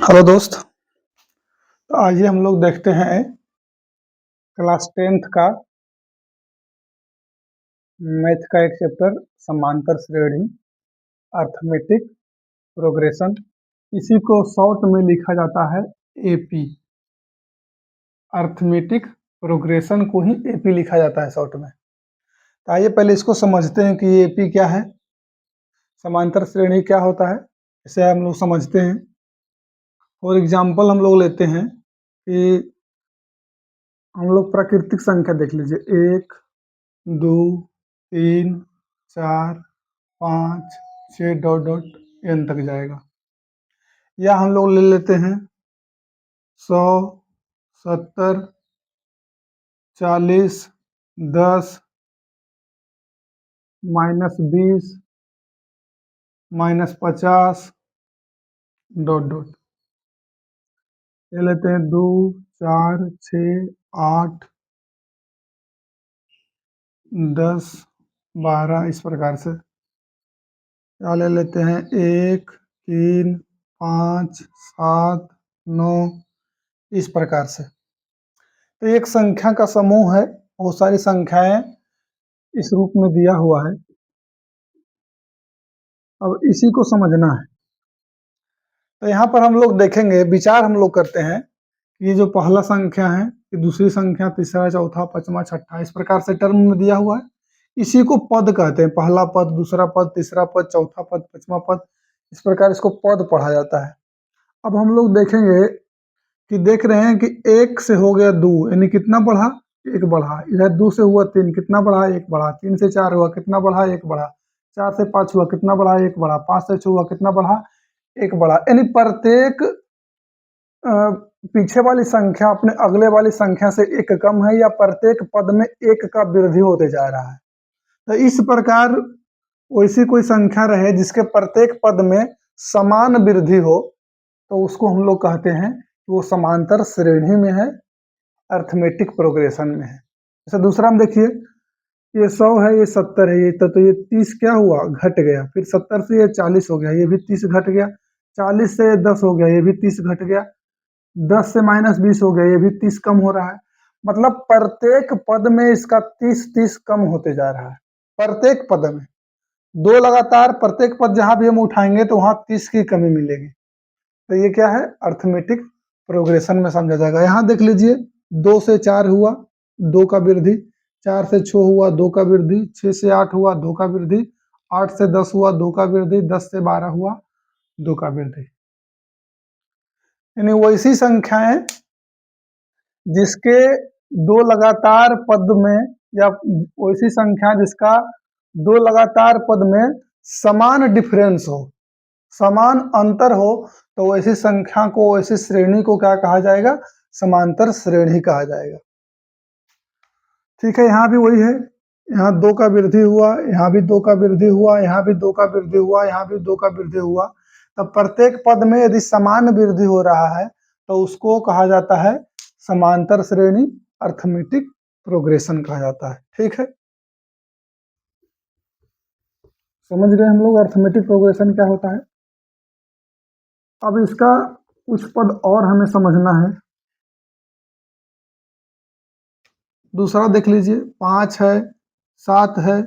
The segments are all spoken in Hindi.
हेलो दोस्त। तो आज ये हम लोग देखते हैं क्लास 10th का मैथ का एक चैप्टर समांतर श्रेणी अर्थमेटिक प्रोग्रेशन। इसी को शॉर्ट में लिखा जाता है एपी। अर्थमेटिक प्रोग्रेशन को ही एपी लिखा जाता है शॉर्ट में। तो आइए पहले इसको समझते हैं कि ये एपी क्या है, समांतर श्रेणी क्या होता है, इसे हम लोग समझते हैं। फॉर एग्जाम्पल हम लोग लेते हैं कि हम लोग प्राकृतिक संख्या देख लीजिए, 1 2 3 4 5 6 डॉट डॉट एन तक जाएगा। या हम लोग ले लेते हैं 100 70 40 10 -20 -50 डॉट डॉट। ले लेते हैं 2 4 6 8 10 12 इस प्रकार से। या ले लेते हैं 1 3 5 7 9 इस प्रकार से। तो एक संख्या का समूह है, बहुत सारी संख्याएं इस रूप में दिया हुआ है। अब इसी को समझना है। तो यहाँ पर हम लोग देखेंगे, विचार हम लोग करते हैं कि ये जो पहला संख्या है, ये दूसरी संख्या, तीसरा चौथा पांचवा छठा इस प्रकार से टर्म में दिया हुआ है। इसी को पद कहते हैं। पहला पद, दूसरा पद, तीसरा पद, चौथा पद, पांचवा पद, इस प्रकार इसको पद पढ़ा जाता है। अब हम लोग देखेंगे कि देख रहे हैं कि 1 से हो गया 2, यानी कितना बढ़ा, 1 बढ़ा। इधर 2 से हुआ 3, कितना बढ़ा, 1 बढ़ा। 3 से 4 हुआ, कितना बढ़ा, 1 बढ़ा। 4 से 5 हुआ, कितना बढ़ा, 1 बढ़ा। 5 से 6 हुआ, कितना बढ़ा, 1 बढ़ा। यानी प्रत्येक पीछे वाली संख्या अपने अगले वाली संख्या से 1 कम है, या प्रत्येक पद में 1 का वृद्धि होते जा रहा है। तो इस प्रकार वैसी कोई संख्या रहे जिसके प्रत्येक पद में समान वृद्धि हो, तो उसको हम लोग कहते हैं कि वो समांतर श्रेणी में है, अर्थमेटिक प्रोग्रेशन में है। जैसे दूसरा हम देखिए, ये 100 है, ये 70 है, तो ये 30 क्या हुआ, घट गया। फिर 70 से ये 40 हो गया, ये भी 30 घट गया। 40 से ये 10 हो गया, ये भी 30 घट गया। 10 से -20 हो गया, ये भी 30 कम हो रहा है। मतलब प्रत्येक पद में इसका 30 कम होते जा रहा है, प्रत्येक पद में। दो लगातार प्रत्येक पद जहां भी हम उठाएंगे तो वहां 30 की कमी मिलेगी। तो ये क्या है, अर्थमेटिक प्रोग्रेशन में समझा जाएगा। यहाँ देख लीजिए, 2 से 4 हुआ, 2 का वृद्धि। 4 से 6 हुआ, 2 का वृद्धि। 6 से 8 हुआ, 2 का वृद्धि। 8 से 10 हुआ, 2 का वृद्धि। 10 से 12 हुआ, 2 का वृद्धि। यानी वैसी संख्याएं जिसके दो लगातार पद में, या वैसी संख्या जिसका दो लगातार पद में समान डिफरेंस हो, समान अंतर हो, तो वैसी संख्या को, वैसी श्रेणी को क्या कहा जाएगा, समांतर श्रेणी कहा जाएगा। ठीक है, यहाँ भी वही है। यहाँ 2 का वृद्धि हुआ, यहाँ भी 2 का वृद्धि हुआ, यहाँ भी 2 का वृद्धि हुआ, यहाँ भी 2 का वृद्धि हुआ। तब प्रत्येक पद में यदि समान वृद्धि हो रहा है तो उसको कहा जाता है समांतर श्रेणी, अर्थमेटिक प्रोग्रेशन कहा जाता है। ठीक है, समझ गए हम लोग अर्थमेटिक प्रोग्रेशन क्या होता है। अब इसका कुछ पद और हमें समझना है। दूसरा देख लीजिए, 5 है, 7 है,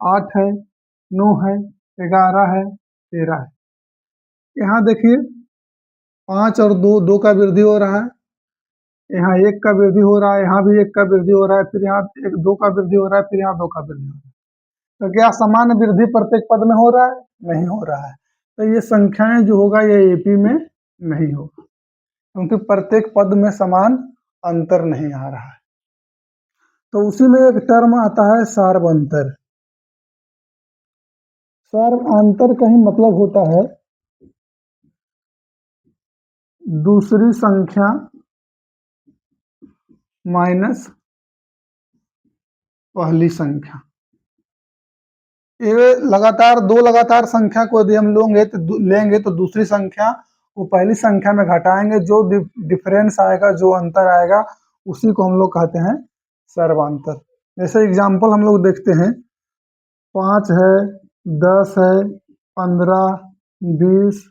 8 है, 9 है, 11 है, 13 है। यहाँ देखिए, 5 और 2, 2 का वृद्धि हो रहा है। यहाँ 1 का वृद्धि हो रहा है, यहाँ भी 1 का वृद्धि हो रहा है, फिर यहाँ 2 का वृद्धि हो रहा है, फिर यहाँ 2 का वृद्धि हो रहा है। तो क्या समान वृद्धि प्रत्येक पद में हो रहा है? नहीं हो रहा है। तो ये संख्याएं जो होगा, ये एपी में नहीं होगा, क्योंकि प्रत्येक पद में समान अंतर नहीं आ रहा है। तो उसी में एक टर्म आता है सार्वंतर। सार्वंतर का ही मतलब होता है दूसरी संख्या माइनस पहली संख्या। ये लगातार दो लगातार संख्या को यदि हम लेंगे तो दूसरी संख्या को पहली संख्या में घटाएंगे, जो डिफरेंस आएगा, जो अंतर आएगा, उसी को हम लोग कहते हैं सर्वांतर। जैसे एग्जांपल हम लोग देखते हैं, 5 है, 10 है, 15, 20,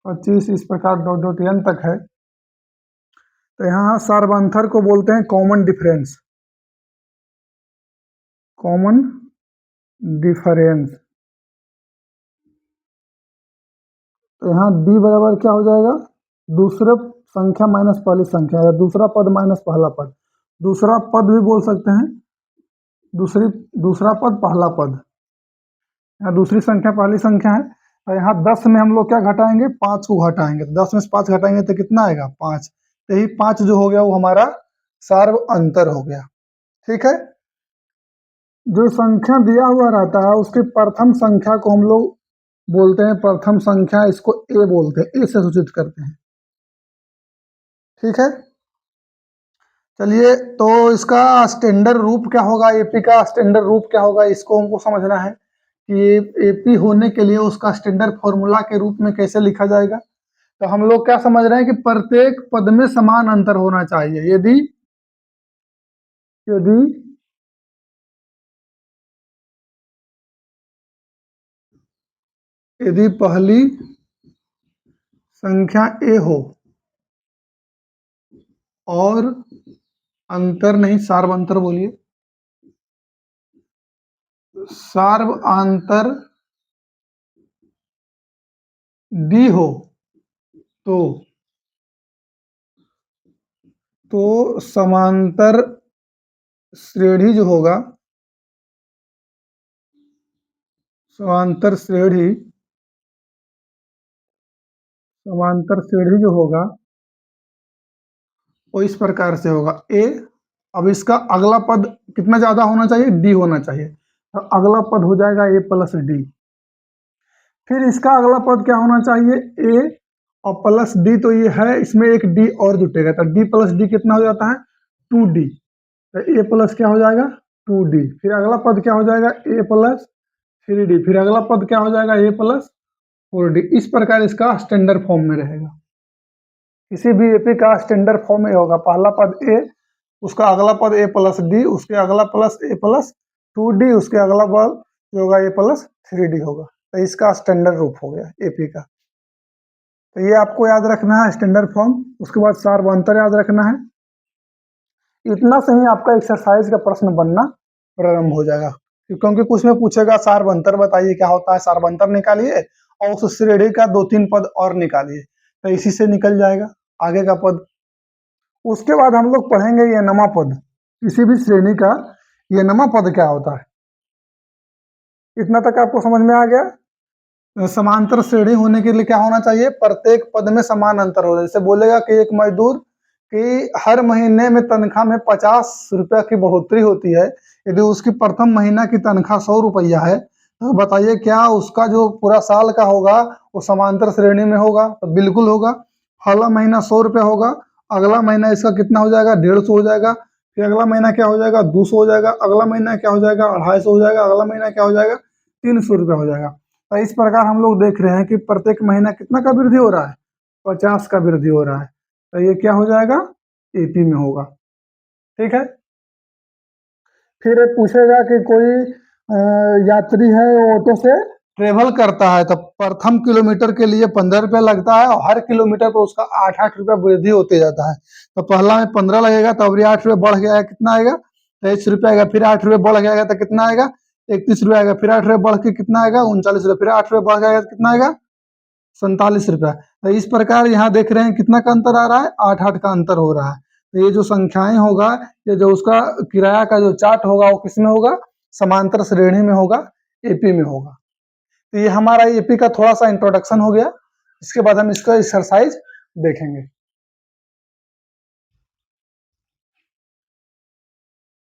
25 इस प्रकार डॉट डॉट n तक है। तो यहाँ सार्वंतर को बोलते हैं कॉमन डिफरेंस, कॉमन डिफरेंस। तो यहाँ d बराबर क्या हो जाएगा, दूसरे संख्या माइनस पहली संख्या, या दूसरा पद माइनस पहला पद, दूसरा पद भी बोल सकते हैं, दूसरा पद पहला पद। यहाँ दूसरी संख्या पहली संख्या है, और यहाँ 10 में हम लोग क्या घटाएंगे, 5 को घटाएंगे। तो 10 में से 5 घटाएंगे तो कितना आएगा, 5। तो यही 5 जो हो गया वो हमारा सार्व अंतर हो गया। ठीक है, जो संख्या दिया हुआ रहता है उसकी प्रथम संख्या को हम लोग बोलते हैं प्रथम संख्या, इसको ए बोलते हैं, ए से सूचित करते हैं। ठीक है, चलिए, तो इसका स्टैंडर्ड रूप क्या होगा, एपी का स्टैंडर्ड रूप क्या होगा, इसको हमको समझना है कि एपी होने के लिए उसका स्टैंडर्ड फॉर्मूला के रूप में कैसे लिखा जाएगा। तो हम लोग क्या समझ रहे हैं कि प्रत्येक पद में समान अंतर होना चाहिए। यदि यदि यदि पहली संख्या ए हो और अंतर नहीं, सार्वंतर बोलिए, सार्वंतर डी हो, तो समांतर श्रेणी जो होगा, समांतर श्रेणी जो होगा वो इस प्रकार से होगा ए। अब इसका अगला पद कितना ज्यादा होना चाहिए, डी होना चाहिए, तो अगला पद हो जाएगा ए प्लस डी। फिर इसका अगला पद क्या होना चाहिए, ए और प्लस डी, तो ये है, इसमें एक डी और जुटेगा, तो डी प्लस डी कितना हो जाता है, 2d। तो ए प्लस क्या हो जाएगा, 2d। फिर अगला पद क्या हो जाएगा, ए प्लस 3d। फिर अगला पद क्या हो जाएगा, ए प्लस 4d। इस प्रकार इसका स्टैंडर्ड फॉर्म में रहेगा। किसी भी एपी का स्टैंडर्ड फॉर्म में होगा, पहला पद ए, उसका अगला पद ए प्लस डी, उसके अगला प्लस ए प्लस 2d, उसके अगला पद जो होगा ए प्लस 3d होगा। तो इसका स्टैंडर्ड रूप हो गया एपी का। तो ये आपको याद रखना है स्टैंडर्ड फॉर्म। उसके बाद सार्वंतर याद रखना है। इतना से ही आपका एक्सरसाइज का प्रश्न बनना प्रारंभ हो जाएगा, क्योंकि कुछ में पूछेगा सार्वंतर बताइए क्या होता है, सार्वंतर निकालिए और उस श्रेणी का 2-3 पद और निकालिए, तो इसी से निकल जाएगा आगे का पद। उसके बाद हम लोग पढ़ेंगे ये नमा पद, किसी भी श्रेणी का ये नमा पद क्या होता है। इतना तक आपको समझ में आ गया। समांतर श्रेणी होने के लिए क्या होना चाहिए, प्रत्येक पद में समान अंतर हो। जैसे बोलेगा कि एक मजदूर की हर महीने में तनख्वाह में 50 रुपया की बढ़ोतरी होती है, यदि उसकी प्रथम महीना की तनख्वाह 100 रुपया है, तो बताइए क्या उसका जो पूरा साल का होगा वो समांतर श्रेणी में होगा, तो बिल्कुल होगा। पहला महीना 100 रुपया होगा, अगला महीना इसका कितना हो जाएगा, 150 हो जाएगा। फिर अगला महीना क्या हो जाएगा, 200 हो जाएगा। अगला महीना क्या हो जाएगा, 250 हो जाएगा। अगला महीना क्या हो जाएगा, 300 रुपया हो जाएगा। तो इस प्रकार हम लोग देख रहे हैं कि प्रत्येक महीना कितना का वृद्धि हो रहा है, 50 का वृद्धि हो रहा है। तो ये क्या हो जाएगा, एपी में होगा। ठीक है, फिर पूछेगा कि कोई यात्री है ऑटो से ट्रेवल करता है, तो प्रथम किलोमीटर के लिए 15 रुपया लगता है और हर किलोमीटर पर उसका 8-8 रुपया वृद्धि होते जाता है। तो पहला में 15 लगेगा, तो अभी 8 रुपया बढ़ गया, कितना आएगा, 23 रुपया आएगा। फिर 8 रुपया बढ़ गया तो कितना आएगा, 31 रुपया आएगा। फिर 8 रुपया बढ़ के कितना आएगा, 39 रुपया। फिर 8 रुपया बढ़ गया तो कितना आएगा, 47 रुपया। तो इस प्रकार यहाँ देख रहे हैं कितना का अंतर आ रहा है, 8-8 का अंतर हो रहा है। तो ये जो संख्याएं होगा, ये जो उसका किराया का जो चार्ट होगा वो किसमें होगा, समांतर श्रेणी में होगा, एपी में होगा। तो ये हमारा एपी का थोड़ा सा इंट्रोडक्शन हो गया। इसके बाद हम इसका एक्सरसाइज देखेंगे।